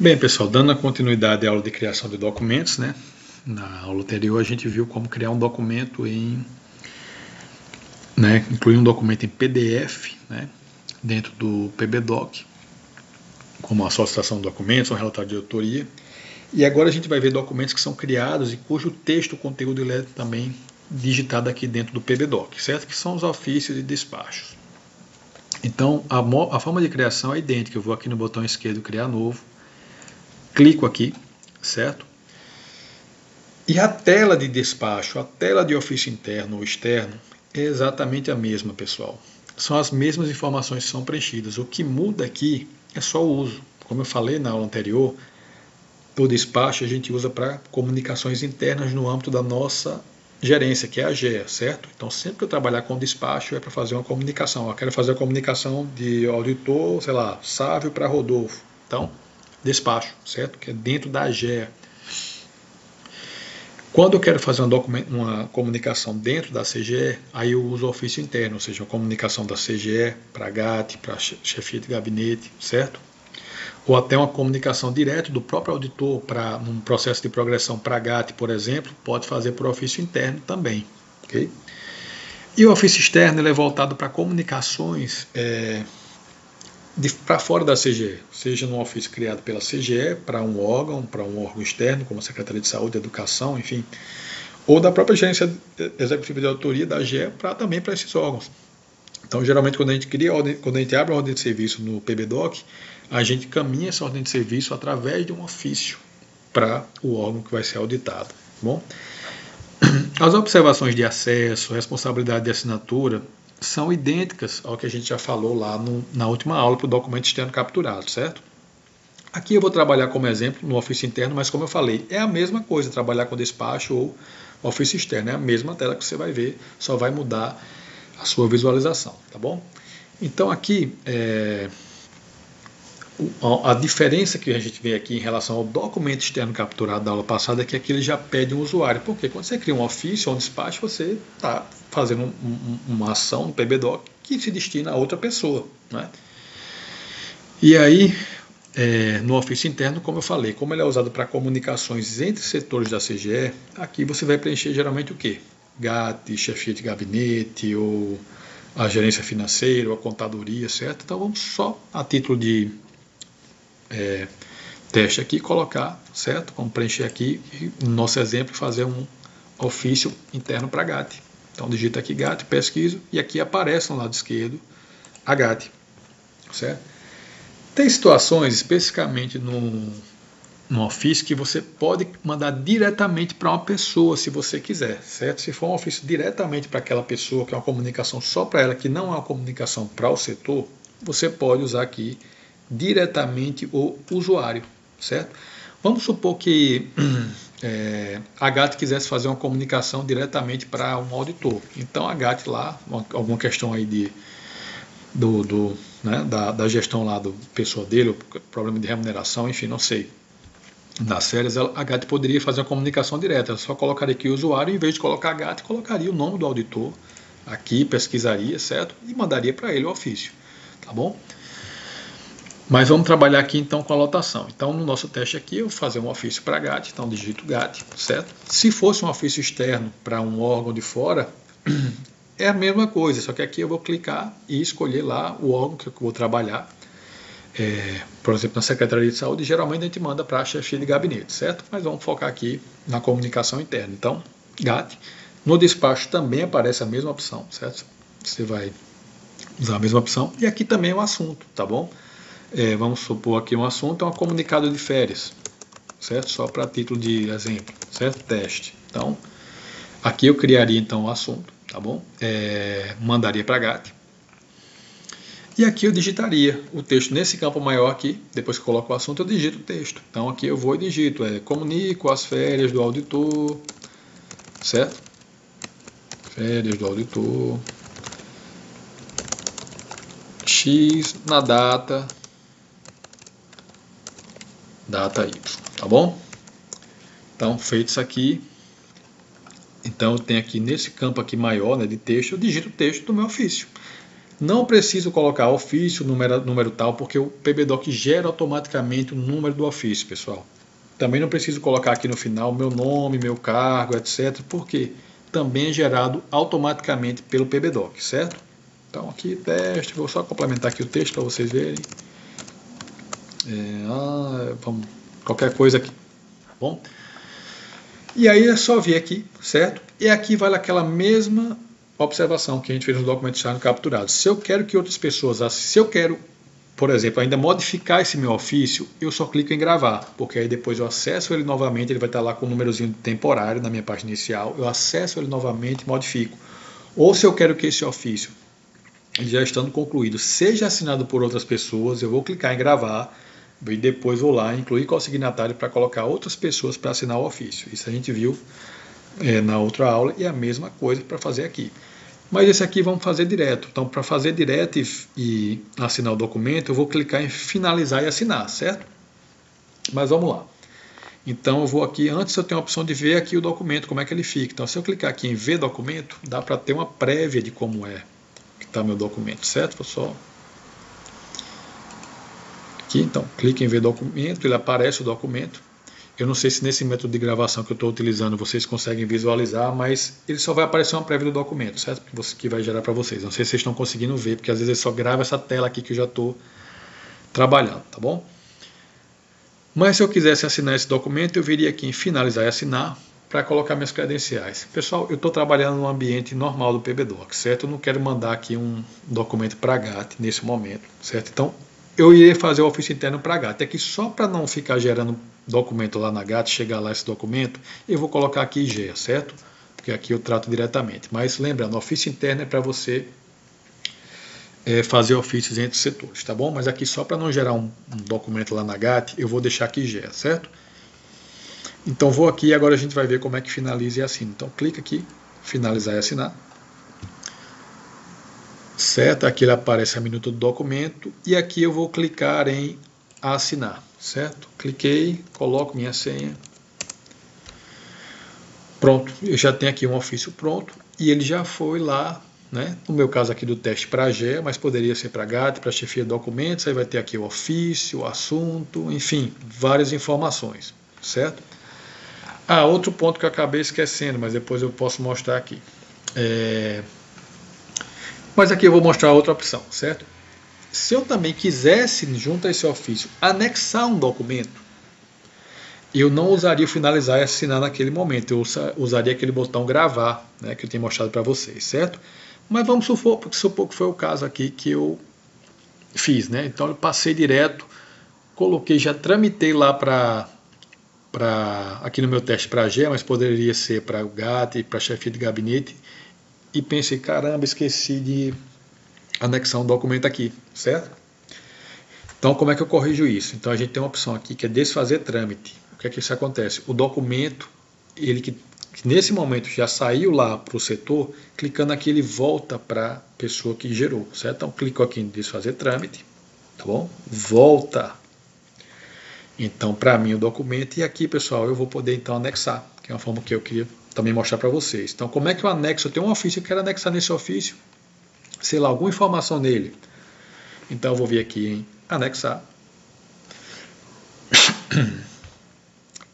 Bem, pessoal, dando a continuidade à aula de criação de documentos, né? Na aula anterior a gente viu como criar um documento incluir um documento em PDF, né? Dentro do PBDoc, como a solicitação de documentos, um relatório de autoria. E agora a gente vai ver documentos que são criados e cujo texto, o conteúdo, ele é também digitado aqui dentro do PBDoc, certo? Que são os ofícios e despachos. Então, a forma de criação é idêntica. Eu vou aqui no botão esquerdo, criar novo, clico aqui, certo? E a tela de despacho, a tela de ofício interno ou externo, é exatamente a mesma, pessoal. São as mesmas informações que são preenchidas. O que muda aqui é só o uso. Como eu falei na aula anterior, o despacho a gente usa para comunicações internas no âmbito da nossa gerência, que é a GEA, certo? Então, sempre que eu trabalhar com despacho é para fazer uma comunicação. Eu quero fazer a comunicação de auditor, sei lá, Sávio para Rodolfo. Então, despacho, certo? Que é dentro da GEA. Quando eu quero fazer uma comunicação dentro da CGE, aí eu uso o ofício interno, ou seja, a comunicação da CGE para a GAT, para a chefia de gabinete, certo? Ou até uma comunicação direto do próprio auditor para um processo de progressão para a GAT, por exemplo, pode fazer por ofício interno também. Okay? E o ofício externo ele é voltado para comunicações para fora da CGE, seja num ofício criado pela CGE para um órgão externo, como a Secretaria de Saúde, Educação, enfim, ou da própria gerência executiva de autoria da GE também para esses órgãos. Então, geralmente, quando a gente abre uma ordem de serviço no PBDoc, a gente caminha essa ordem de serviço através de um ofício para o órgão que vai ser auditado. Bom? As observações de acesso, responsabilidade de assinatura, são idênticas ao que a gente já falou lá na última aula para o documento externo capturado, certo? Aqui eu vou trabalhar como exemplo no ofício interno, mas como eu falei, é a mesma coisa, trabalhar com despacho ou ofício externo, é a mesma tela que você vai ver, só vai mudar a sua visualização, tá bom? Então aqui, a diferença que a gente vê aqui em relação ao documento externo capturado da aula passada é que aqui ele já pede um usuário, porque quando você cria um ofício ou um despacho, você está fazendo uma ação no PBDoc que se destina a outra pessoa, né? E aí, no ofício interno, como eu falei, como ele é usado para comunicações entre setores da CGE, aqui você vai preencher geralmente o quê? GAT, chefia de gabinete, ou a gerência financeira, ou a contadoria, certo? Então vamos só a título de teste aqui colocar, certo? Vamos preencher aqui e no nosso exemplo fazer um ofício interno para GAT. Então digita aqui GAT, pesquiso e aqui aparece no lado esquerdo a GAT, certo? Tem situações, especificamente no ofício, que você pode mandar diretamente para uma pessoa, se você quiser, certo? Se for um ofício diretamente para aquela pessoa, que é uma comunicação só para ela, que não é uma comunicação para o setor, você pode usar aqui diretamente o usuário, certo? Vamos supor que a GAT quisesse fazer uma comunicação diretamente para um auditor. Então a GAT lá, alguma questão aí da gestão lá do pessoal dele, problema de remuneração, enfim, não sei. Das férias, a GAT poderia fazer uma comunicação direta. Ela só colocaria aqui o usuário, em vez de colocar a GAT, colocaria o nome do auditor aqui, pesquisaria, certo? E mandaria para ele o ofício, tá bom? Mas vamos trabalhar aqui então com a lotação. Então, no nosso teste aqui, eu vou fazer um ofício para GAT, então digito GAT, certo? Se fosse um ofício externo para um órgão de fora, é a mesma coisa, só que aqui eu vou clicar e escolher lá o órgão que eu vou trabalhar. Por exemplo, na Secretaria de Saúde, geralmente a gente manda para a chefia de gabinete, certo? Mas vamos focar aqui na comunicação interna. Então, GAT. No despacho também aparece a mesma opção, certo? Você vai usar a mesma opção. E aqui também é um assunto, tá bom? Vamos supor aqui um assunto, é um comunicado de férias, certo? Só para título de exemplo, certo? Teste. Então, aqui eu criaria então o assunto, tá bom? Mandaria para GAT. E aqui eu digitaria o texto nesse campo maior aqui, depois que eu coloco o assunto, eu digito o texto. Então aqui eu vou e digito, comunico as férias do auditor, certo? Férias do auditor, X na data Y, tá bom? Então, feito isso aqui, então eu tenho aqui nesse campo aqui maior, né, de texto, eu digito o texto do meu ofício. Não preciso colocar ofício, número tal, porque o PBDoc gera automaticamente o número do ofício, pessoal. Também não preciso colocar aqui no final meu nome, meu cargo, etc. Porque também é gerado automaticamente pelo PBDoc, certo? Então aqui teste, vou só complementar aqui o texto para vocês verem. Vamos, qualquer coisa aqui, tá bom? E aí é só vir aqui, certo? E aqui vale aquela mesma observação que a gente fez no documento chave capturado. Se eu quero que outras pessoas, se eu quero, por exemplo, ainda modificar esse meu ofício, eu só clico em gravar, porque aí depois eu acesso ele novamente, ele vai estar lá com o númerozinho temporário na minha página inicial, eu acesso ele novamente e modifico. Ou se eu quero que esse ofício, já estando concluído, seja assinado por outras pessoas, eu vou clicar em gravar e depois vou lá incluir consignatário para colocar outras pessoas para assinar o ofício. Isso a gente viu na outra aula e é a mesma coisa para fazer aqui. Mas esse aqui vamos fazer direto. Então, para fazer direto e assinar o documento, eu vou clicar em finalizar e assinar, certo? Mas vamos lá. Então, eu vou aqui, antes eu tenho a opção de ver aqui o documento, como é que ele fica. Então, se eu clicar aqui em ver documento, dá para ter uma prévia de como é que está meu documento, certo? Vou só aqui, então, clique em ver documento, ele aparece o documento. Eu não sei se nesse método de gravação que eu estou utilizando vocês conseguem visualizar, mas ele só vai aparecer uma prévia do documento, certo? Que vai gerar para vocês. Não sei se vocês estão conseguindo ver, porque às vezes ele só grava essa tela aqui que eu já estou trabalhando, tá bom? Mas se eu quisesse assinar esse documento, eu viria aqui em finalizar e assinar para colocar minhas credenciais. Pessoal, eu estou trabalhando no ambiente normal do PBDoc, certo? Eu não quero mandar aqui um documento para a GAT nesse momento, certo? Então, eu iria fazer o ofício interno para a GAT. Aqui só para não ficar gerando documento lá na GAT, chegar lá esse documento, eu vou colocar aqui IGEA, certo? Porque aqui eu trato diretamente. Mas lembrando, o ofício interno é para você fazer ofícios entre os setores, tá bom? Mas aqui só para não gerar um documento lá na GAT, eu vou deixar aqui IGEA, certo? Então vou aqui e agora a gente vai ver como é que finaliza e assina. Então clica aqui, finalizar e assinar. Certo? Aqui aparece a minuta do documento e aqui eu vou clicar em assinar, certo? Cliquei, coloco minha senha. Pronto, eu já tenho aqui um ofício pronto e ele já foi lá, né? No meu caso aqui do teste para a GEA, mas poderia ser para a GAT, para a chefia de documentos, aí vai ter aqui o ofício, o assunto, enfim, várias informações, certo? Outro ponto que eu acabei esquecendo, mas depois eu posso mostrar aqui. Mas aqui eu vou mostrar outra opção, certo? Se eu também quisesse, junto a esse ofício, anexar um documento, eu não usaria o finalizar e assinar naquele momento, eu usaria aquele botão gravar, né, que eu tinha mostrado para vocês, certo? Mas vamos supor que foi o caso aqui que eu fiz, né? Então eu passei direto, coloquei, já tramitei lá aqui no meu teste para a GEA, mas poderia ser para o GAT e para a chefia de gabinete, e pensei, caramba, esqueci de anexar um documento aqui, certo? Então, como é que eu corrijo isso? Então, a gente tem uma opção aqui que é desfazer trâmite. O que é que isso acontece? O documento, ele que nesse momento já saiu lá para o setor, clicando aqui ele volta para a pessoa que gerou, certo? Então, clico aqui em desfazer trâmite, tá bom? Volta, então, para mim o documento, e aqui, pessoal, eu vou poder então anexar, que é uma forma que eu queria também mostrar para vocês. Então, como é que eu anexo? Eu tenho um ofício, eu quero anexar nesse ofício, sei lá, alguma informação nele. Então, eu vou vir aqui em anexar.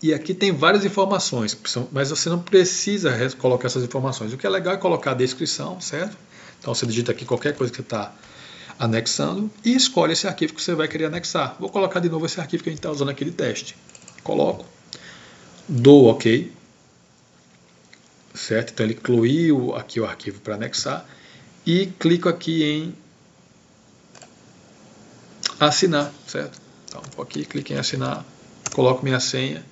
E aqui tem várias informações, mas você não precisa colocar essas informações. O que é legal é colocar a descrição, certo? Então, você digita aqui qualquer coisa que você está anexando e escolhe esse arquivo que você vai querer anexar. Vou colocar de novo esse arquivo que a gente está usando aqui de teste. Coloco, dou OK. Certo? Então ele incluiu aqui o arquivo para anexar e clico aqui em assinar, certo? Então vou aqui, clico em assinar, coloco minha senha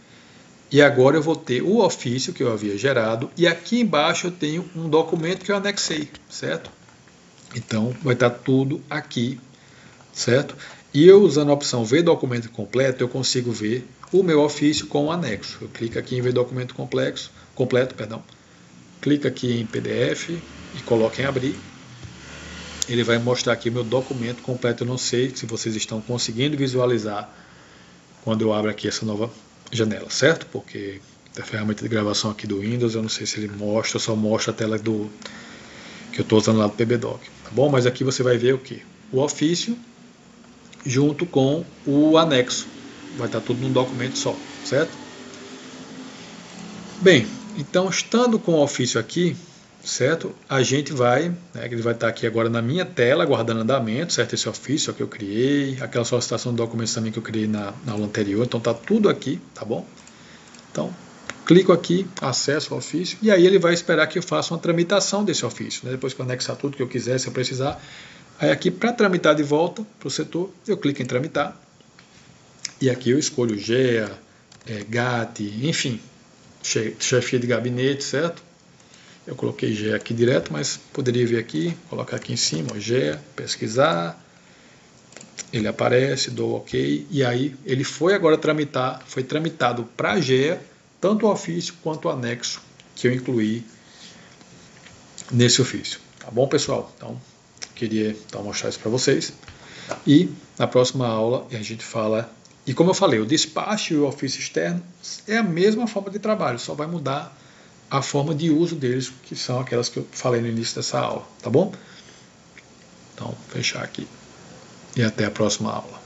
e agora eu vou ter o ofício que eu havia gerado e aqui embaixo eu tenho um documento que eu anexei, certo? Então vai estar tudo aqui, certo? E eu usando a opção ver documento completo, eu consigo ver o meu ofício com o anexo. Eu clico aqui em ver documento completo, clica aqui em PDF e coloco em abrir. Ele vai mostrar aqui o meu documento completo. Eu não sei se vocês estão conseguindo visualizar quando eu abro aqui essa nova janela, certo? Porque a ferramenta de gravação aqui do Windows, eu não sei se ele mostra, só mostra a tela que eu estou usando lá do PBDoc. tá bom? Mas aqui você vai ver o que? O ofício junto com o anexo. Vai estar tudo num documento só, certo? Bem, então estando com o ofício aqui, certo? A gente vai, né, ele vai estar aqui agora na minha tela, guardando andamento, certo? Esse ofício que eu criei, aquela solicitação de documentos também que eu criei na aula anterior, então tá tudo aqui, tá bom? Então, clico aqui, acesso ao ofício, e aí ele vai esperar que eu faça uma tramitação desse ofício, né? Depois que eu anexar tudo que eu quiser, se eu precisar. Aí aqui, para tramitar de volta para o setor, eu clico em tramitar, e aqui eu escolho GEA, GAT, enfim, chefia de gabinete, certo? Eu coloquei GEA aqui direto, mas poderia vir aqui, colocar aqui em cima, ó, GEA, pesquisar, ele aparece, dou OK, e aí ele foi agora tramitar, foi tramitado para a GEA, tanto o ofício quanto o anexo que eu incluí nesse ofício. Tá bom, pessoal? Então, queria mostrar isso para vocês. E na próxima aula a gente fala... E como eu falei, o despacho e o ofício externo é a mesma forma de trabalho, só vai mudar a forma de uso deles, que são aquelas que eu falei no início dessa aula. Tá bom? Então, fechar aqui. E até a próxima aula.